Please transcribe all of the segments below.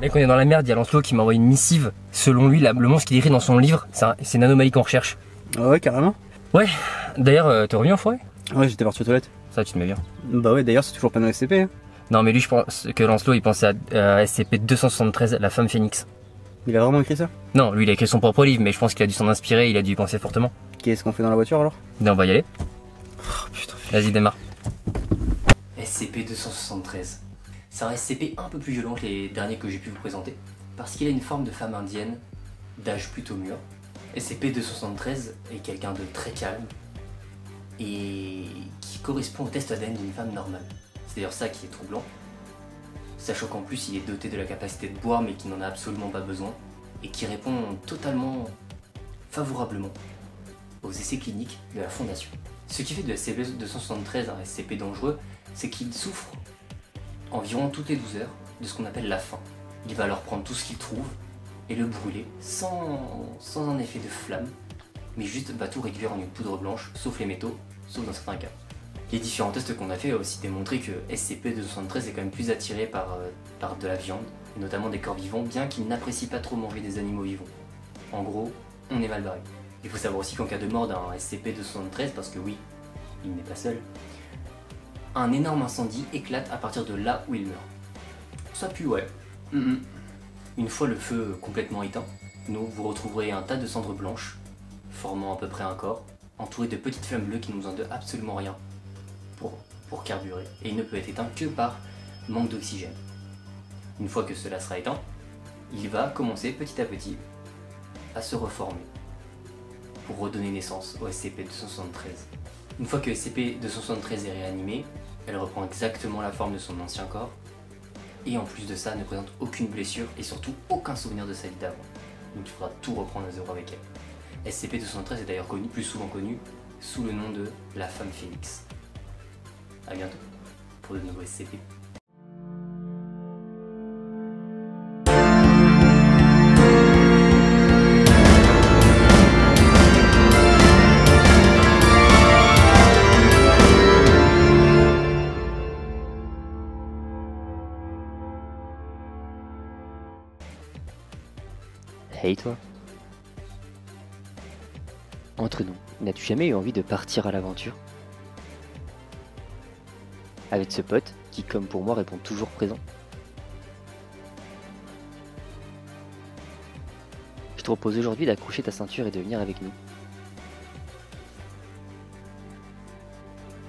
Mec, on est dans la merde, il y a Lancelot qui m'a envoyé une missive. Selon lui, le monstre qu'il écrit dans son livre, c'est une anomalie qu'on recherche. Ah ouais, carrément. Ouais, d'ailleurs, t'es revenu en forêt? Ouais, j'étais parti aux toilettes. Ça, tu te mets bien. Bah ouais, d'ailleurs, c'est toujours pas dans SCP. Hein. Non, mais lui, je pense que Lancelot, il pensait à SCP-273, la femme phénix. Il a vraiment écrit ça? Non, lui, il a écrit son propre livre, mais je pense qu'il a dû s'en inspirer, il a dû y penser fortement. Qu'est-ce qu'on fait dans la voiture alors? On va y aller. Oh putain. Vas-y, démarre. SCP-273. C'est un SCP un peu plus violent que les derniers que j'ai pu vous présenter, parce qu'il a une forme de femme indienne, d'âge plutôt mûr. SCP-273 est quelqu'un de très calme, et qui correspond au test ADN d'une femme normale. C'est d'ailleurs ça qui est troublant, sachant qu'en plus il est doté de la capacité de boire mais qui n'en a absolument pas besoin, et qui répond totalement favorablement aux essais cliniques de la Fondation. Ce qui fait de SCP-273 un SCP dangereux, c'est qu'il souffre environ toutes les 12 heures de ce qu'on appelle la faim. Il va alors prendre tout ce qu'il trouve et le brûler sans un effet de flamme, mais juste va tout réduire en une poudre blanche, sauf les métaux, sauf dans certains cas. Les différents tests qu'on a fait ont aussi démontré que SCP-273 est quand même plus attiré par de la viande, et notamment des corps vivants, bien qu'il n'apprécie pas trop manger des animaux vivants. En gros, on est mal barré. Il faut savoir aussi qu'en cas de mort d'un SCP-273, parce que oui, il n'est pas seul, un énorme incendie éclate à partir de là où il meurt. Ça pue, ouais. Une fois le feu complètement éteint, vous retrouverez un tas de cendres blanches, formant à peu près un corps, entouré de petites flammes bleues qui n'ont besoin de absolument rien pour carburer, et il ne peut être éteint que par manque d'oxygène. Une fois que cela sera éteint, il va commencer petit à petit à se reformer pour redonner naissance au SCP-273. Une fois que SCP-273 est réanimé, elle reprend exactement la forme de son ancien corps, et en plus de ça, ne présente aucune blessure et surtout aucun souvenir de sa vie d'avant. Donc il faudra tout reprendre à zéro avec elle. SCP-273 est d'ailleurs plus souvent connu sous le nom de la femme phénix. A bientôt pour de nouveaux SCP. Hey toi. Entre nous, n'as-tu jamais eu envie de partir à l'aventure? Avec ce pote qui, comme pour moi, répond toujours présent. Je te propose aujourd'hui d'accrocher ta ceinture et de venir avec nous.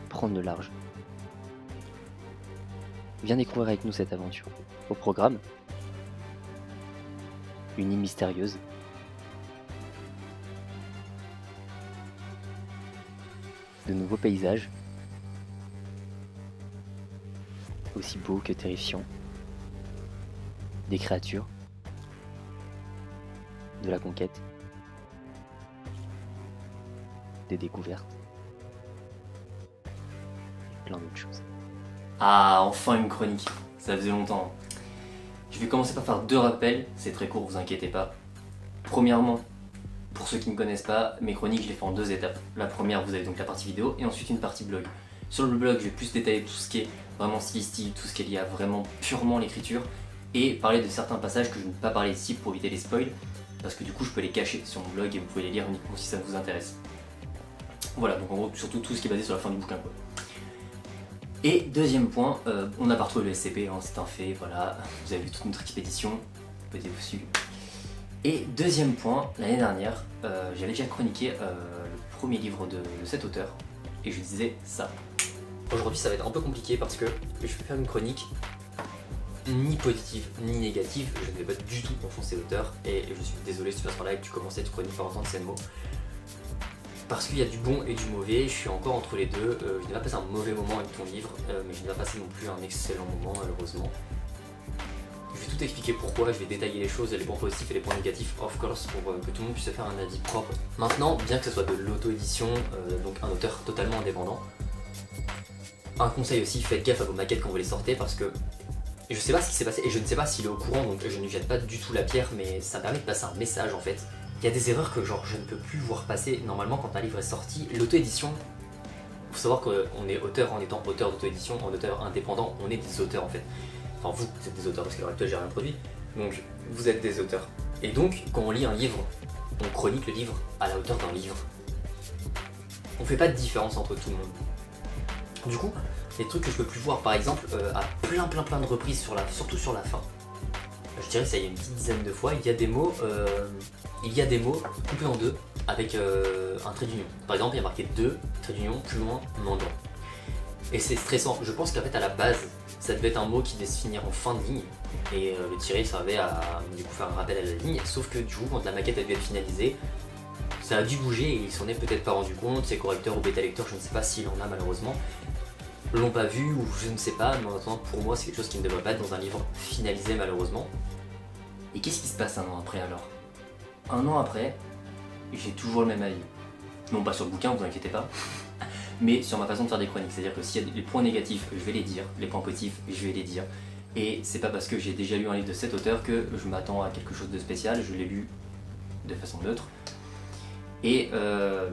Prendre le large. Viens découvrir avec nous cette aventure. Au programme, une île mystérieuse, de nouveaux paysages, aussi beaux que terrifiants, des créatures, de la conquête, des découvertes, et plein d'autres choses. Ah, enfin une chronique, ça faisait longtemps. Je vais commencer par faire deux rappels, c'est très court, vous inquiétez pas. Premièrement, pour ceux qui ne connaissent pas, mes chroniques je les fais en deux étapes. La première, vous avez donc la partie vidéo et ensuite une partie blog. Sur le blog, je vais plus détailler tout ce qui est vraiment stylistique, tout ce qui est lié à vraiment purement l'écriture et parler de certains passages que je ne peux pas parler ici pour éviter les spoils parce que du coup je peux les cacher sur mon blog et vous pouvez les lire uniquement si ça vous intéresse. Voilà, donc en gros surtout tout ce qui est basé sur la fin du bouquin quoi. Et deuxième point, on a pas retrouvé le SCP, hein, c'est un fait, voilà, vous avez vu toute notre expédition, vous pouvez vous suivre. Et deuxième point, l'année dernière, j'avais déjà chroniqué le premier livre de cet auteur, et je disais ça. Aujourd'hui ça va être un peu compliqué parce que je vais faire une chronique ni positive ni négative, je ne vais pas du tout enfoncer l'auteur, et je suis désolé si tu passes par là et que tu commences cette chronique par entendre ces mots. Parce qu'il y a du bon et du mauvais, je suis encore entre les deux, je n'ai pas passé un mauvais moment avec ton livre, mais je n'ai pas passé non plus un excellent moment malheureusement. Je vais tout expliquer pourquoi, je vais détailler les choses, les points positifs et les points négatifs, of course, pour que tout le monde puisse se faire un avis propre. Maintenant, bien que ce soit de l'auto-édition, donc un auteur totalement indépendant, un conseil aussi, faites gaffe à vos maquettes quand vous les sortez parce que je sais pas ce qui s'est passé et je ne sais pas s'il est au courant, donc je ne lui jette pas du tout la pierre, mais ça permet de passer un message en fait. Il y a des erreurs que genre je ne peux plus voir passer. Normalement quand un livre est sorti, l'auto-édition, faut savoir qu'on est auteur en étant auteur d'auto-édition, en auteur indépendant, on est des auteurs en fait. Enfin vous êtes des auteurs parce qu'à l'heure actuelle j'ai rien produit. Donc vous êtes des auteurs. Et donc quand on lit un livre, on chronique le livre à la hauteur d'un livre. On fait pas de différence entre tout le monde. Du coup, les trucs que je peux plus voir, par exemple, à plein de reprises, surtout sur la fin, je dirais que ça y a une petite dizaine de fois, il y a des mots coupés en deux avec un trait d'union. Par exemple, il y a marqué 2, trait d'union, plus loin, mendiant. Et c'est stressant. Je pense qu'en fait, à la base, ça devait être un mot qui devait se finir en fin de ligne. Et le tiret servait à du coup, faire un rappel à la ligne. Sauf que du coup, quand la maquette a dû être finalisée, ça a dû bouger et il s'en est peut-être pas rendu compte. Ses correcteurs ou bêta lecteurs, je ne sais pas s'il en a malheureusement, l'ont pas vu ou je ne sais pas. Mais en attendant, pour moi, c'est quelque chose qui ne devrait pas être dans un livre finalisé malheureusement. Et qu'est-ce qui se passe un an après alors? Un an après, j'ai toujours le même avis. Non pas sur le bouquin, vous inquiétez pas, mais sur ma façon de faire des chroniques. C'est-à-dire que s'il y a des points négatifs, je vais les dire, les points positifs, je vais les dire. Et c'est pas parce que j'ai déjà lu un livre de cet auteur que je m'attends à quelque chose de spécial, je l'ai lu de façon neutre. Et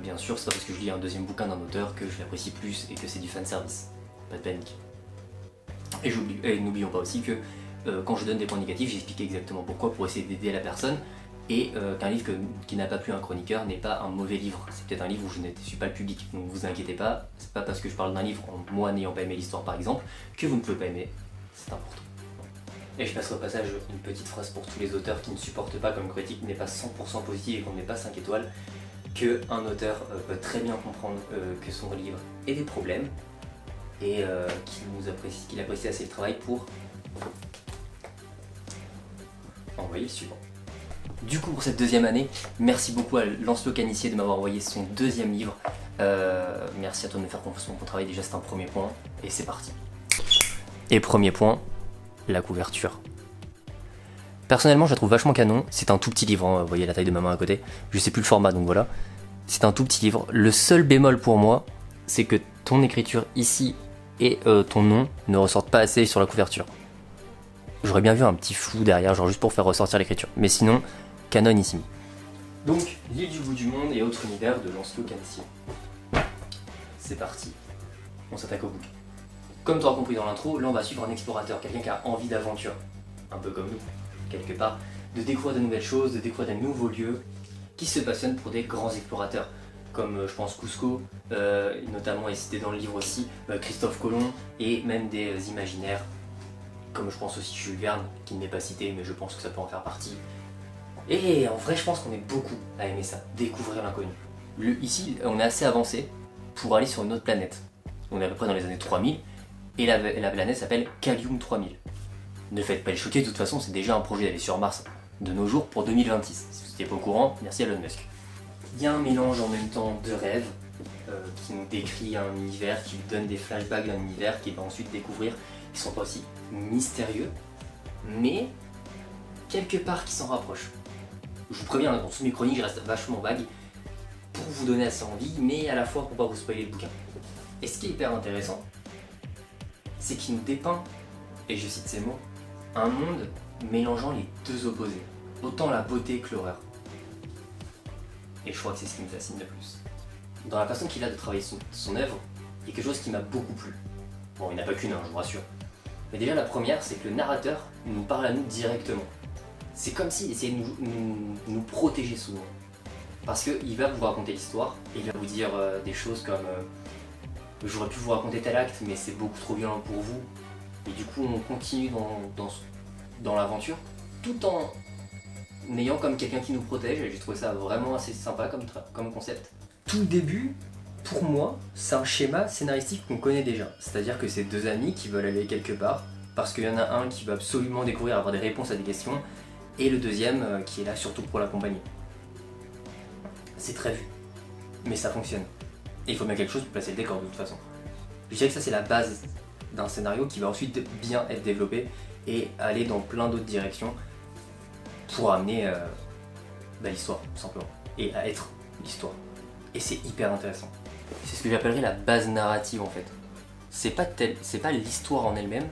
bien sûr, c'est pas parce que je lis un deuxième bouquin d'un auteur que je l'apprécie plus et que c'est du fanservice. Pas de panique. Et n'oublions pas aussi que quand je donne des points négatifs, j'explique exactement pourquoi, pour essayer d'aider la personne. Et qu'un livre qui n'a pas plu à un chroniqueur n'est pas un mauvais livre. C'est peut-être un livre où je ne suis pas le public. Donc vous inquiétez pas, c'est pas parce que je parle d'un livre, moi n'ayant pas aimé l'histoire par exemple, que vous ne pouvez pas aimer. C'est important. Et je passe au passage une petite phrase pour tous les auteurs qui ne supportent pas comme critique n'est pas 100% positive et qu'on n'est pas 5 étoiles, qu'un auteur peut très bien comprendre que son livre ait des problèmes et qu'il apprécie assez le travail pour envoyer le suivant. Du coup, pour cette deuxième année, merci beaucoup à Lancelot Canissier de m'avoir envoyé son deuxième livre. Merci à toi de me faire confiance pour mon travail, déjà c'est un premier point, et c'est parti. Et premier point, la couverture. Personnellement, je la trouve vachement canon. C'est un tout petit livre, hein. Vous voyez la taille de ma main à côté. Je sais plus le format, donc voilà. C'est un tout petit livre. Le seul bémol pour moi, c'est que ton écriture ici et ton nom ne ressortent pas assez sur la couverture. J'aurais bien vu un petit flou derrière, genre juste pour faire ressortir l'écriture. Mais sinon, canonissime. Donc, l'île du bout du monde et autres univers de Lancelot Canissier. C'est parti. On s'attaque au bouquin. Comme tu auras compris dans l'intro, là on va suivre un explorateur, quelqu'un qui a envie d'aventure. Un peu comme nous, quelque part. De découvrir de nouvelles choses, de découvrir de nouveaux lieux, qui se passionne pour des grands explorateurs. Comme je pense Cusco, notamment est cité dans le livre aussi, Christophe Colomb, et même des imaginaires, comme je pense aussi Jules Verne, qui ne m'est pas cité, mais je pense que ça peut en faire partie. Et en vrai, je pense qu'on est beaucoup à aimer ça, découvrir l'inconnu. Ici, on est assez avancé pour aller sur une autre planète. On est à peu près dans les années 3000, et la planète s'appelle Callium 3000. Ne faites pas le choquer, de toute façon, c'est déjà un projet d'aller sur Mars de nos jours pour 2026. Si vous n'étiez pas au courant, merci Elon Musk. Il y a un mélange en même temps de rêves, qui nous décrit un univers, qui lui donne des flashbacks d'un univers qu'il va ensuite découvrir, qui sont pas aussi mystérieux, mais quelque part qui s'en rapproche. Je vous préviens, dans toutes mes chroniques, je reste vachement vague pour vous donner assez envie, mais à la fois pour pas vous spoiler le bouquin. Et ce qui est hyper intéressant, c'est qu'il nous dépeint, et je cite ces mots, un monde mélangeant les deux opposés, autant la beauté que l'horreur. Et je crois que c'est ce qui me fascine le plus. Dans la façon qu'il a de travailler son œuvre, il y a quelque chose qui m'a beaucoup plu. Bon, il n'y en a pas qu'une, hein, je vous rassure. Mais déjà, la première, c'est que le narrateur nous parle à nous directement. C'est comme s'il essayait de nous protéger souvent. Parce qu'il va vous raconter l'histoire, et il va vous dire des choses comme j'aurais pu vous raconter tel acte, mais c'est beaucoup trop violent pour vous. Et du coup, on continue dans l'aventure, tout en ayant comme quelqu'un qui nous protège, et j'ai trouvé ça vraiment assez sympa comme concept. Tout le début, pour moi, c'est un schéma scénaristique qu'on connaît déjà. C'est-à-dire que c'est deux amis qui veulent aller quelque part, parce qu'il y en a un qui va absolument découvrir, avoir des réponses à des questions, et le deuxième qui est là surtout pour l'accompagner. C'est très vu, mais ça fonctionne. Et il faut bien quelque chose pour placer le décor de toute façon. Je dirais que ça c'est la base d'un scénario qui va ensuite bien être développé et aller dans plein d'autres directions pour amener l'histoire, tout simplement, et à être l'histoire. Et c'est hyper intéressant. C'est ce que j'appellerais la base narrative en fait. C'est pas l'histoire en elle-même,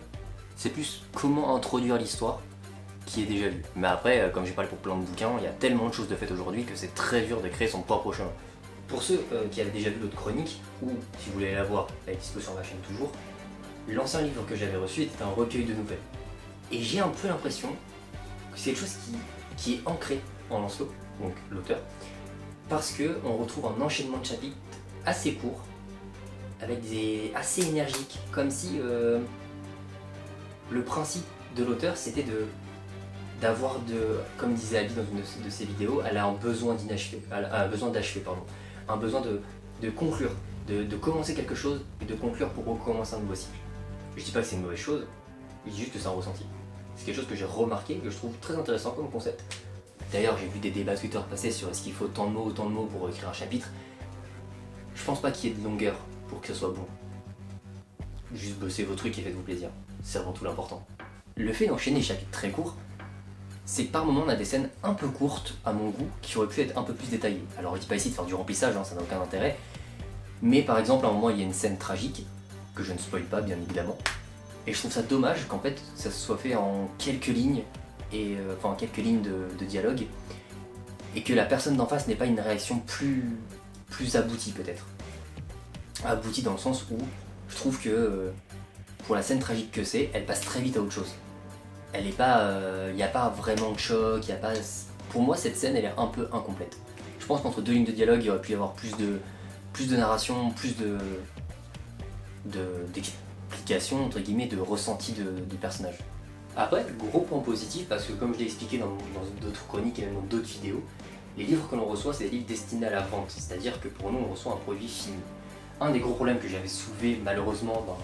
c'est plus comment introduire l'histoire qui est déjà vue. Mais après, comme j'ai parlé pour plein de bouquins, il y a tellement de choses de fait aujourd'hui que c'est très dur de créer son propre chemin. Pour ceux qui avaient déjà vu l'autre chronique, ou si vous voulez la voir, elle est dispo sur ma chaîne toujours, l'ancien livre que j'avais reçu était un recueil de nouvelles. Et j'ai un peu l'impression que c'est quelque chose qui est ancré en Lancelot, donc l'auteur, parce qu'on retrouve un enchaînement de chapitres assez court, avec assez énergiques, comme si le principe de l'auteur c'était d'avoir comme disait Abby dans une de ses vidéos, elle a un besoin d'inachever, un besoin d'achever, pardon, un besoin de conclure, de commencer quelque chose et de conclure pour recommencer un nouveau cycle. Je dis pas que c'est une mauvaise chose, je dis juste que c'est un ressenti. C'est quelque chose que j'ai remarqué, que je trouve très intéressant comme concept. D'ailleurs, j'ai vu des débats Twitter passer sur est-ce qu'il faut autant de mots pour écrire un chapitre. Je pense pas qu'il y ait de longueur pour que ce soit bon. Juste bossez vos trucs et faites-vous plaisir. C'est avant tout l'important. Le fait d'enchaîner des chapitres très courts, c'est que par moments on a des scènes un peu courtes à mon goût qui auraient pu être un peu plus détaillées. Alors je dis pas ici de faire du remplissage, hein, ça n'a aucun intérêt. Mais par exemple à un moment il y a une scène tragique, que je ne spoil pas bien évidemment. Et je trouve ça dommage qu'en fait ça se soit fait en quelques lignes, enfin en quelques lignes de dialogue, et que la personne d'en face n'ait pas une réaction plus aboutie peut-être. Aboutie dans le sens où je trouve que pour la scène tragique que c'est, elle passe très vite à autre chose. Elle est pas, il n'y a pas vraiment de choc, il y a pas. Pour moi cette scène elle est un peu incomplète. Je pense qu'entre deux lignes de dialogue il aurait pu y avoir plus de narration, plus d'explication entre guillemets, de ressenti du personnage. Après, gros point positif, parce que comme je l'ai expliqué dans d'autres chroniques et même dans d'autres vidéos, les livres que l'on reçoit, c'est des livres destinés à la vente, c'est-à-dire que pour nous, on reçoit un produit fini. Un des gros problèmes que j'avais soulevé malheureusement dans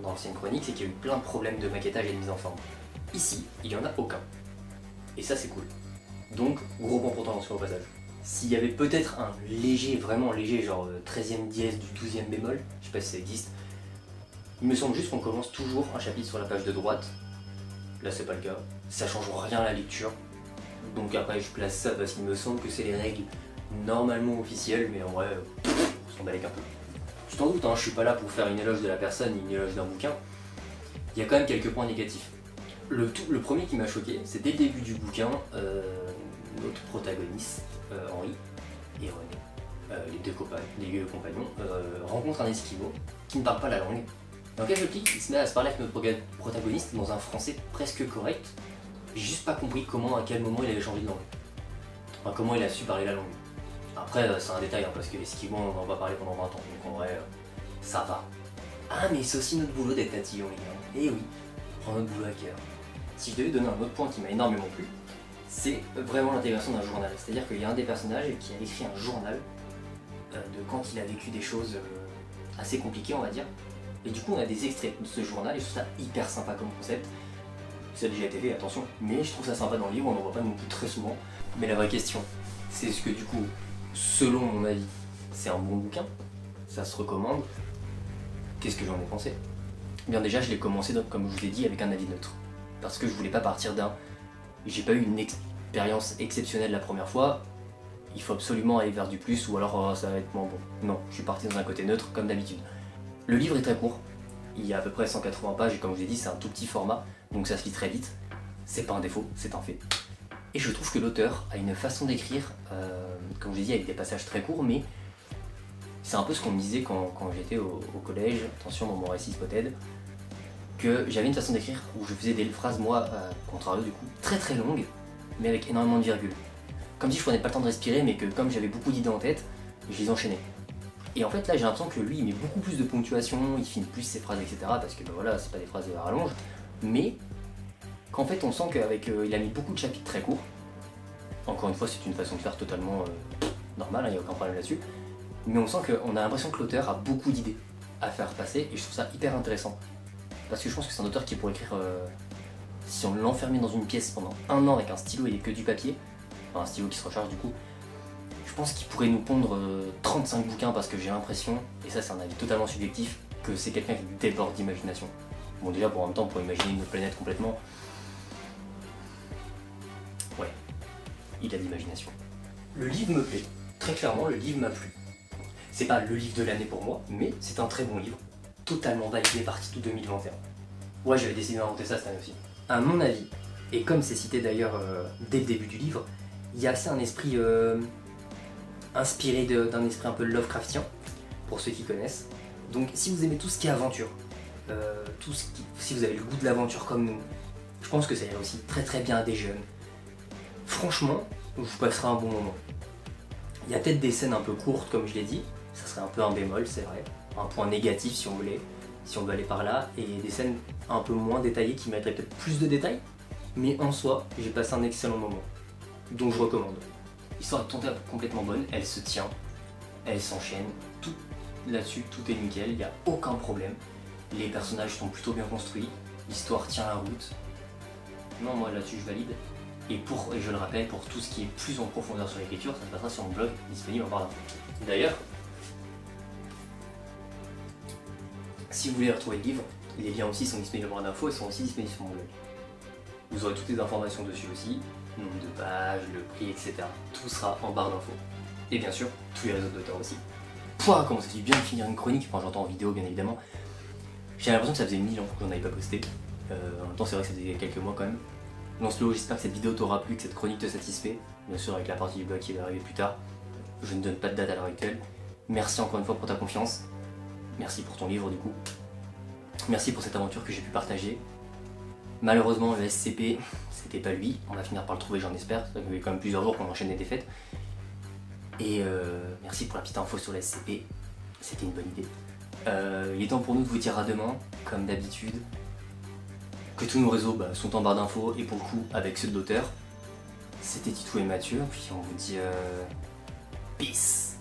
l'ancienne chronique, c'est qu'il y a eu plein de problèmes de maquettage et de mise en forme. Ici, il n'y en a aucun. Et ça, c'est cool. Donc, gros point pour attention au passage. S'il y avait peut-être un léger, vraiment léger, genre 13e dièse du 12e bémol, je sais pas si ça existe, il me semble juste qu'on commence toujours un chapitre sur la page de droite. Là c'est pas le cas, ça change rien à la lecture. Donc après je place ça parce qu'il me semble que c'est les règles normalement officielles, mais en vrai, on s'en balèque un peu. Tu t'en doutes, hein, je suis pas là pour faire une éloge de la personne, ni une éloge d'un bouquin. Il y a quand même quelques points négatifs. Le premier qui m'a choqué, c'est dès le début du bouquin, notre protagoniste, Henri et René, les deux compagnons, rencontrent un esquimau qui ne parle pas la langue. Dans quelques clics, il se met à se parler avec notre protagoniste dans un français presque correct. J'ai juste pas compris comment, à quel moment il avait changé de langue. Enfin, comment il a su parler la langue. Après, c'est un détail, hein, parce que l'esquimau, on en va parler pendant 20 ans, donc en vrai, ça va. Ah, mais c'est aussi notre boulot d'être tatillon, les gars. Eh oui, on prend notre boulot à cœur. Si je devais donner un autre point qui m'a énormément plu, c'est vraiment l'intégration d'un journal. C'est-à-dire qu'il y a un des personnages qui a écrit un journal de quand il a vécu des choses assez compliquées, on va dire. Et du coup, on a des extraits de ce journal et je trouve ça hyper sympa comme concept. Ça a déjà été fait, attention, mais je trouve ça sympa dans le livre, on n'en voit pas non plus très souvent. Mais la vraie question, c'est est-ce que du coup, selon mon avis, c'est un bon bouquin? Ça se recommande? Qu'est-ce que j'en ai pensé? Bien déjà, je l'ai commencé, donc, comme je vous l'ai dit, avec un avis neutre. Parce que je voulais pas partir d'un... J'ai pas eu une expérience exceptionnelle la première fois, il faut absolument aller vers du plus ou alors ça va être moins bon. Non, je suis parti dans un côté neutre comme d'habitude. Le livre est très court, il y a à peu près 180 pages et comme je vous ai dit c'est un tout petit format, donc ça se lit très vite. C'est pas un défaut, c'est un fait. Et je trouve que l'auteur a une façon d'écrire, comme je vous ai dit, avec des passages très courts, mais c'est un peu ce qu'on me disait quand j'étais au collège, attention dans mon récit Spotted, que j'avais une façon d'écrire où je faisais des phrases, moi, contrario du coup, très très longues, mais avec énormément de virgules. Comme si je prenais pas le temps de respirer, mais que comme j'avais beaucoup d'idées en tête, je les enchaînais. Et en fait là j'ai l'impression que lui il met beaucoup plus de ponctuation, il finit plus ses phrases etc. Parce que ben voilà, c'est pas des phrases à rallonge, mais qu'en fait on sent qu'avec il a mis beaucoup de chapitres très courts. Encore une fois c'est une façon de faire totalement normale, il n'y a aucun problème là-dessus. Mais on sent qu'on a l'impression que l'auteur a beaucoup d'idées à faire passer et je trouve ça hyper intéressant. Parce que je pense que c'est un auteur qui pourrait écrire, si on l'enfermait dans une pièce pendant 1 an avec un stylo et que du papier, enfin un stylo qui se recharge du coup, je pense qu'il pourrait nous pondre 35 bouquins parce que j'ai l'impression, et ça c'est un avis totalement subjectif, que c'est quelqu'un qui déborde d'imagination. Bon déjà en même temps pour imaginer une autre planète complètement, ouais, il a de l'imagination. Le livre me plaît, très clairement le livre m'a plu. C'est pas le livre de l'année pour moi, mais c'est un très bon livre, totalement validé par Titou 2021. Ouais, j'avais décidé d'inventer ça cette année aussi. À mon avis, et comme c'est cité d'ailleurs dès le début du livre, il y a assez un esprit inspiré d'un esprit un peu Lovecraftien, pour ceux qui connaissent. Donc si vous aimez tout ce qui est aventure, si vous avez le goût de l'aventure comme nous, je pense que ça irait aussi très très bien à des jeunes. franchement, vous passerez un bon moment. Il y a peut-être des scènes un peu courtes, comme je l'ai dit, ça serait un peu un bémol, c'est vrai, un point négatif si on voulait, si on veut aller par là, et des scènes un peu moins détaillées qui mériteraient peut-être plus de détails, mais en soi, j'ai passé un excellent moment, donc je recommande. L'histoire est tombée complètement bonne, elle se tient, elle s'enchaîne, tout là-dessus, tout est nickel, il n'y a aucun problème, les personnages sont plutôt bien construits, l'histoire tient la route. Non, moi là-dessus je valide. Et je le rappelle, pour tout ce qui est plus en profondeur sur l'écriture, ça se passera sur mon blog disponible en barre d'infos. D'ailleurs, si vous voulez retrouver le livre, les liens aussi sont disponibles en barre d'infos et sont aussi disponibles sur mon blog. Vous aurez toutes les informations dessus aussi, nombre de pages, le prix, etc. Tout sera en barre d'infos. Et bien sûr, tous les réseaux d'auteurs aussi. Pouah, comment ça fait bien de finir une chronique, enfin j'entends en vidéo bien évidemment. J'ai l'impression que ça faisait 1000 ans que j'en avais pas posté. En même temps, c'est vrai que ça faisait quelques mois quand même. Lance-le, j'espère que cette vidéo t'aura plu, que cette chronique te satisfait. Bien sûr, avec la partie du blog qui va arriver plus tard. Je ne donne pas de date à l'heure actuelle. Merci encore une fois pour ta confiance. Merci pour ton livre du coup. Merci pour cette aventure que j'ai pu partager. Malheureusement, le SCP, c'était pas lui. On va finir par le trouver, j'en espère. Ça fait quand même plusieurs jours qu'on enchaîne les défaites. Et merci pour la petite info sur le SCP. C'était une bonne idée. Il est temps pour nous de vous dire à demain, comme d'habitude. Que tous nos réseaux sont en barre d'infos et pour le coup avec ceux de l'auteur. C'était Titou et Mathieu, puis on vous dit peace.